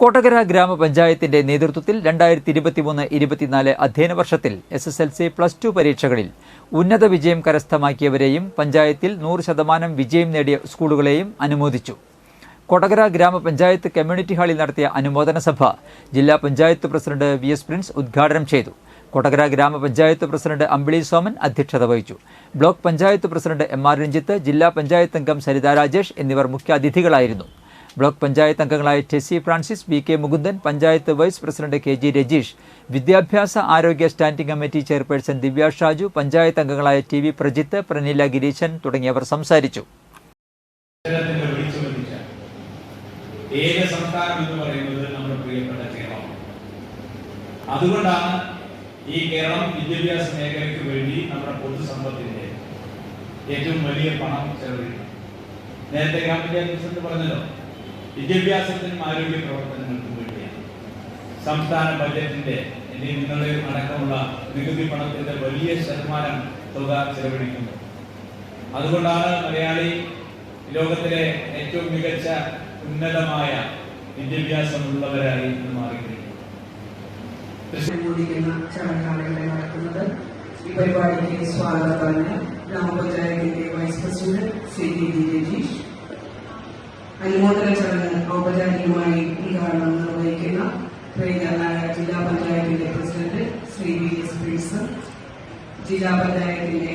കോട്ടകര ഗ്രാമപഞ്ചായത്തിന്റെ നേതൃത്വത്തിൽ 2023-24 അധ്യയന വർഷത്തിൽ SSLC +2 പരീക്ഷകളിൽ ഉന്നത വിജയം കരസ്ഥമാക്കിയവരെയും പഞ്ചായത്തിൽ 100% വിജയം നേടിയ സ്കൂളുകളെയും അനുമോദിച്ചു. കോട്ടകര ഗ്രാമപഞ്ചായത്ത് കമ്മ്യൂണിറ്റി ഹാളിൽ നടത്തിയ അനുമോദന സഭ ജില്ലാ പഞ്ചായത്ത് പ്രസിഡന്റ് VS പ്രിൻസ് ഉദ്ഘാടനം ചെയ്തു. കോട്ടകര ഗ്രാമപഞ്ചായത്ത് പ്രസിഡന്റ് അമ്പിളി സോമൻ അധ്യക്ഷത വഹിച്ചു. Block panchayat president MR Ranjith, ജില്ലാ പഞ്ചായത്ത് അംഗം സരിത രാജേഷ് എന്നിവർ മുഖ്യാതിഥികളായിരുന്നു. ബ്ലോക്ക് പഞ്ചായത്ത് അംഗങ്ങളായ Tessy Francis, BK Mukundan, panchayat vice president KG Rajeesh, വിദ്യാഭ്യാസ ആരോഗ്യ standing committee chairperson Divya Shaju, panchayat അംഗങ്ങളായ TV പ്രജിത്ത്, പ്രനീല ഗിരീശൻ തുടങ്ങിയവർ സംസാരിച്ചു. അതുകൊണ്ടാണ് ഈ കേരളം വിദ്യാഭ്യാസ മേഖലയ്ക്ക് വേണ്ടി നമ്മുടെ പൊതുസമ്പത്തിന്റെ ഏറ്റവും വലിയ പണം ചെലവഴിക്കുന്നത്. നേരത്തെ ഗ്രാമപഞ്ചായത്ത് പ്രസിഡന്റ് പറഞ്ഞല്ലോ, വിദ്യാഭ്യാസത്തിനും ആരോഗ്യ പ്രവർത്തനങ്ങൾക്കും വേണ്ടിയാണ് സംസ്ഥാന ബജറ്റിന്റെ നിങ്ങളുടെ അടക്കമുള്ള നികുതി പണത്തിന്റെ വലിയ ശതമാനം തുക ചെലവഴിക്കുന്നത്. അതുകൊണ്ടാണ് മലയാളി ലോകത്തിലെ ഏറ്റവും മികച്ച ഉന്നതമായ വിദ്യാഭ്യാസമുള്ളവരായി മാറിയിരിക്കുന്നത്. ചടങ്ങാണ് ഇവിടെ നടക്കുന്നത്. ഈ പരിപാടിക്ക് സ്വാഗതം പറഞ്ഞ് ഗ്രാമപഞ്ചായത്തിന്റെ വൈസ് പ്രസിഡന്റ് KG രജീഷ്, അനുമോദന ചടങ്ങ് ഔപചാരികമായി ഉദ്ഘാടനം നിർവഹിക്കുന്ന പ്രിയങ്കരനായ ജില്ലാ പഞ്ചായത്തിന്റെ പ്രസിഡന്റ് VS പ്രിൻസ്, ജില്ലാ പഞ്ചായത്തിന്റെ